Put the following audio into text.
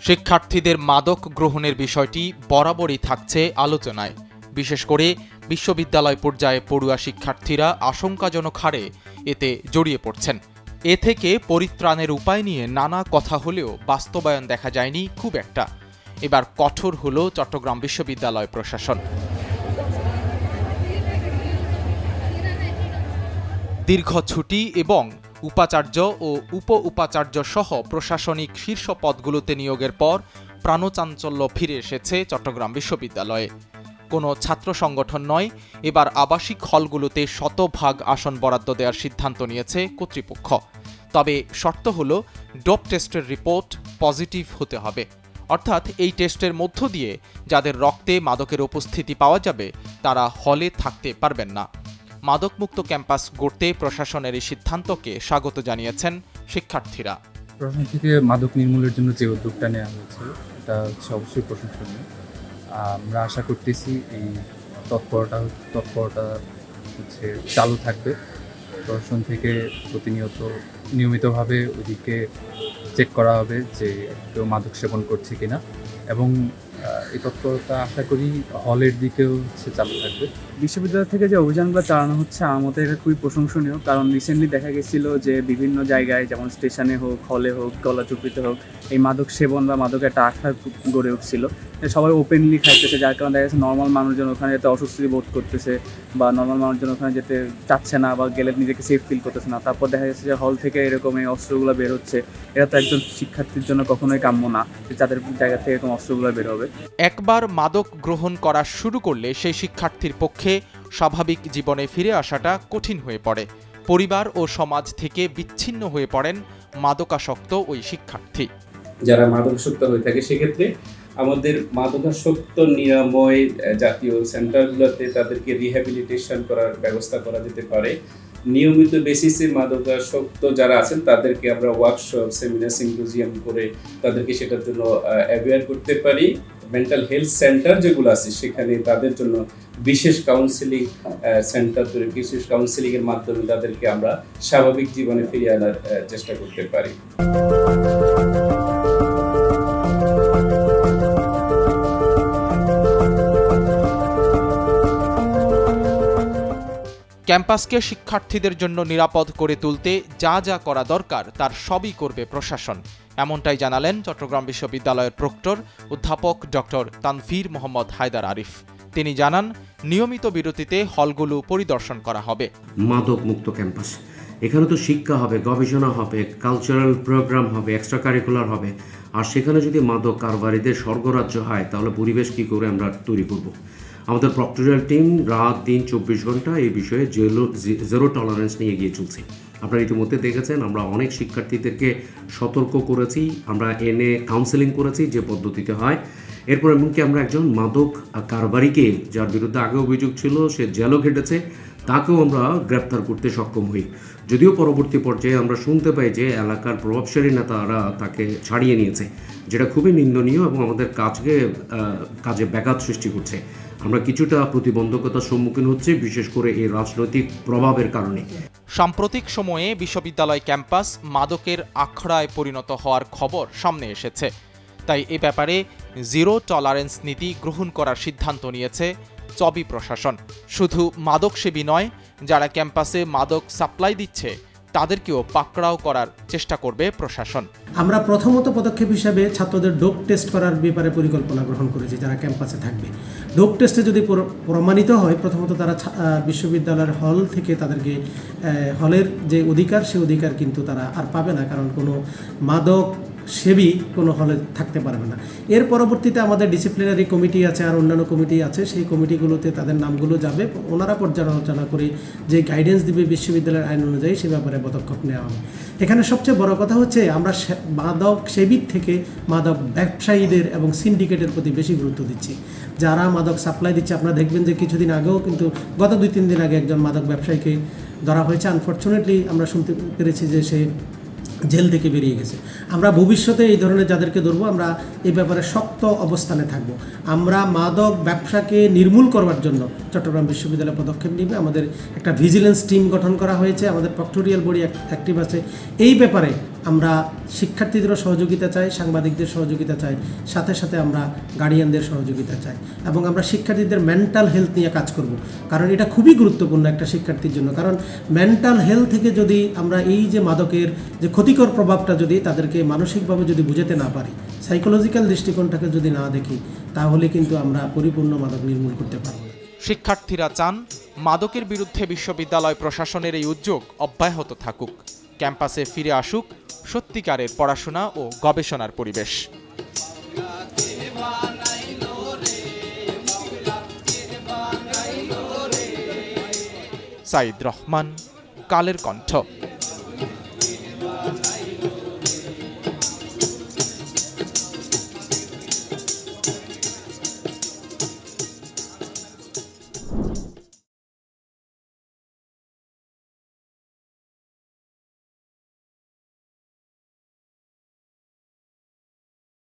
শিক্ষার্থীদের মাদক গ্রহণের বিষয়টি বরাবরই থাকছে আলোচনায়। বিশেষ করে বিশ্ববিদ্যালয় পর্যায়ে পড়ুয়া শিক্ষার্থীরা আশঙ্কাজনক হারে এতে জড়িয়ে পড়ছেন। এ থেকে পরিত্রাণের উপায় নিয়ে নানা কথা হলেও বাস্তবায়ন দেখা যায়নি খুব একটা। এবার কঠোর হল চট্টগ্রাম বিশ্ববিদ্যালয় প্রশাসন। দীর্ঘ ছুটি এবং উপাচার্য ও উপ উপাচার্য সহ প্রশাসনিক শীর্ষ পদগুলোতে নিয়োগের পর প্রাণচাঞ্চল্য ফিরে এসেছে চট্টগ্রাম বিশ্ববিদ্যালয়ে। কোনো ছাত্র সংগঠন নয়, এবার আবাসিক হলগুলোতে শতভাগ আসন বরাদ্দ দেওয়ার সিদ্ধান্ত নিয়েছে কর্তৃপক্ষ। তবে শর্ত হল ডোপ টেস্টের রিপোর্ট পজিটিভ হতে হবে, অর্থাৎ এই টেস্টের মধ্য দিয়ে যাদের রক্তে মাদকের উপস্থিতি পাওয়া যাবে তারা হলে থাকতে পারবেন না। মাদকমুক্ত ক্যাম্পাস গড়তে প্রশাসনের এই সিদ্ধান্তকে স্বাগত জানিয়েছেন শিক্ষার্থীরা। প্রশাসন থেকে মাদক নির্মূলের জন্য যে উদ্যোগটা নেওয়া হয়েছে এটা হচ্ছে অবশ্যই প্রশংসনীয়। আমরা আশা করতেছি এই তৎপরতা হচ্ছে চালু থাকবে। প্রশাসন থেকে প্রতিনিয়ত নিয়মিতভাবে ওইদিকে চেক করা হবে যে কেউ মাদক সেবন করছে কিনা, এবং এই তৎপরতা আশা করি হলের দিকেও হচ্ছে চালু থাকবে। বিশ্ববিদ্যালয় থেকে যে অভিযানগুলো চালানো হচ্ছে আমার মতে এটা খুবই প্রশংসনীয়, কারণ রিসেন্টলি দেখা গেছিলো যে বিভিন্ন জায়গায় যেমন স্টেশনে হোক, হলে হোক, গলাচুপিতে হোক এই মাদক সেবন বা মাদকের একটা আখড়া গড়ে উঠছিল। সবাই ওপেনলি খাইতেছে, যার কারণে দেখা যাচ্ছে নর্মাল মানুষজন ওখানে যেতে অস্বস্তি বোধ করতেছে বা নর্মাল মানুষজন ওখানে যেতে চাচ্ছে না বা গেলে নিজেকে সেফ ফিল করতেছে না। তারপর দেখা যাচ্ছে যে হল থেকে এরকম এই অস্ত্রগুলো বের হচ্ছে। এটা তো একজন শিক্ষার্থীর জন্য কখনোই কাম্য না যে তাদের জায়গা থেকে এরকম অস্ত্রগুলো বের হবে। একবার মাদক গ্রহণ করা শুরু করলে সেই শিক্ষার্থীর পক্ষে স্বাভাবিক জীবনে ফিরে আসাটা কঠিন হয়ে পড়ে। পরিবার ও সমাজ থেকে বিচ্ছিন্ন হয়ে পড়েন মাদকাসক্ত ওই শিক্ষার্থী। যারা মাদকাসক্ত হয়ে থাকে সেক্ষেত্রে আমাদের মাদকাসক্ত নিরাময় জাতীয় সেন্টারগুলোতে তাদেরকে রিহ্যাবিলিটেশন করার ব্যবস্থা করা যেতে পারে। নিয়মিত বেসিসে মাদকাসক্ত যারা আছেন তাদেরকে আমরা ওয়ার্কশপ, সেমিনার, সিম্পোজিয়াম করে তাদেরকে সেটার জন্য অ্যাওয়্যার করতে পারি। মেন্টাল হেলথ সেন্টার যেগুলো আছে সেখানে তাদের জন্য বিশেষ কাউন্সিলিং সেন্টার তৈরি, বিশেষ কাউন্সিলিংয়ের মাধ্যমে তাদেরকে আমরা স্বাভাবিক জীবনে ফিরিয়ে আনার চেষ্টা করতে পারি। ক্যাম্পাসকে শিক্ষার্থীদের জন্য নিরাপদ করে তুলতে যা যা করা দরকার তার সবই করবে প্রশাসন, এমনটাই জানালেন চট্টগ্রাম বিশ্ববিদ্যালয়ের প্রক্টর অধ্যাপক ডক্টর তানভীর মোহাম্মদ হায়দার আরিফ। তিনি জানান, নিয়মিত বিরতিতে হলগুলো পরিদর্শন করা হবে। মাদক মুক্ত ক্যাম্পাস, এখানে তো শিক্ষা হবে, গবেষণা হবে, কালচারাল প্রোগ্রাম হবে, এক্সট্রা কারিকুলার হবে। আর সেখানে যদি মাদক কারবারিদের স্বর্গরাজ্য হয় তাহলে পরিবেশ কি করে আমরা তৈরি করব? আমাদের প্রক্টোরিয়াল টিম রাত দিন 24 ঘন্টা এই বিষয়ে জিরো টলারেন্স নিয়ে এগিয়ে চলছে। আপনারা ইতিমধ্যে দেখেছেন আমরা অনেক শিক্ষার্থীদেরকে সতর্ক করেছি, আমরা এনে কাউন্সেলিং করেছি যে পদ্ধতিতে হয়। এরপর এমনকি আমরা একজন মাদক কারবারিকে, যার বিরুদ্ধে আগে অভিযোগ ছিল, সে জেলও খেটেছে, তাকেও আমরা গ্রেপ্তার করতে সক্ষম হই। যদিও পরবর্তী পর্যায়ে আমরা শুনতে পাই যে এলাকার প্রভাবশালী নেতারা তাকে ছাড়িয়ে নিয়েছে, যেটা খুবই নিন্দনীয় এবং আমাদের কাজে ব্যাঘাত সৃষ্টি করছে। আমরা কিছুটা প্রতিবন্ধকতার সম্মুখীন হচ্ছি, বিশেষ করে এই রাজনৈতিক প্রভাবের কারণে। সাম্প্রতিক সময়ে বিশ্ববিদ্যালয় ক্যাম্পাস মাদকের আখড়ায় পরিণত হওয়ার খবর সামনে এসেছে। তাই এ ব্যাপারে জিরো টলারেন্স নীতি গ্রহণ করার সিদ্ধান্ত নিয়েছে চবি প্রশাসন। শুধু মাদকসেবী নয়, যারা ক্যাম্পাসে মাদক সাপ্লাই দিচ্ছে তাদেরকেও পাকড়াও করার চেষ্টা করবে প্রশাসন। আমরা প্রথমত পদক্ষেপ হিসাবে ছাত্রদের ডোপ টেস্ট করার ব্যাপারে পরিকল্পনা গ্রহণ করেছি। যারা ক্যাম্পাসে থাকবে, ডোপ টেস্টে যদি প্রমাণিত হয়, প্রথমত তারা বিশ্ববিদ্যালয়ের হল থেকে তাদেরকে হলের যে অধিকার, সে অধিকার কিন্তু তারা আর পাবে না, কারণ কোনো মাদক সেবী কোনো হলে থাকতে পারবে না। এর পরবর্তীতে আমাদের ডিসিপ্লিনারি কমিটি আছে, আর অন্যান্য কমিটি আছে, সেই কমিটিগুলোতে তাদের নামগুলো যাবে, ওনারা পর্যালোচনা করে যে গাইডেন্স দিবে বিশ্ববিদ্যালয়ের আইন অনুযায়ী সে ব্যাপারে পদক্ষেপ নেওয়া হবে। এখানে সবচেয়ে বড় কথা হচ্ছে আমরা মাদক সেবীর থেকে মাদক ব্যবসায়ীদের এবং সিন্ডিকেটের প্রতি বেশি গুরুত্ব দিচ্ছি। যারা মাদক সাপ্লাই দিচ্ছে, আপনারা দেখবেন যে কিছুদিন আগেও কিন্তু গত 2-3 দিন আগে একজন মাদক ব্যবসায়ীকে ধরা হয়েছে। আনফর্চুনেটলি আমরা শুনতে পেরেছি যে সে জেল থেকে বেরিয়ে গেছে। আমরা ভবিষ্যতে এই ধরনের যাদেরকে ধরবো, আমরা এই ব্যাপারে শক্ত অবস্থানে থাকব। আমরা মাদক ব্যবসাকে নির্মূল করবার জন্য চট্টগ্রাম বিশ্ববিদ্যালয় পদক্ষেপ নেবে। আমাদের একটা ভিজিলেন্স টিম গঠন করা হয়েছে, আমাদের প্রক্টোরিয়াল বডি অ্যাক্টিভ আছে। এই ব্যাপারে আমরা শিক্ষার্থীদেরও সহযোগিতা চাই, সাংবাদিকদের সহযোগিতা চাই, সাথে সাথে আমরা গার্ডিয়ানদের সহযোগিতা চাই এবং আমরা শিক্ষার্থীদের মেন্টাল হেলথ নিয়ে কাজ করব, কারণ এটা খুবই গুরুত্বপূর্ণ একটা শিক্ষার্থীর জন্য। কারণ মেন্টাল হেলথ থেকে যদি আমরা এই যে মাদকের যে ক্ষতিকর প্রভাবটা যদি তাদেরকে মানসিকভাবে যদি বুঝাতে না পারি, সাইকোলজিক্যাল দৃষ্টিকোণটাকে যদি না দেখি, তাহলে কিন্তু আমরা পরিপূর্ণ মাদক নির্মূল করতে পারব না। শিক্ষার্থীরা চান মাদকের বিরুদ্ধে বিশ্ববিদ্যালয় প্রশাসনের এই উদ্যোগ অব্যাহত থাকুক, ক্যাম্পাসে ফিরে আসুক সত্যিকারের পড়াশোনা ও গবেষণার পরিবেশ। সাইদ রহমান, কালের কণ্ঠ।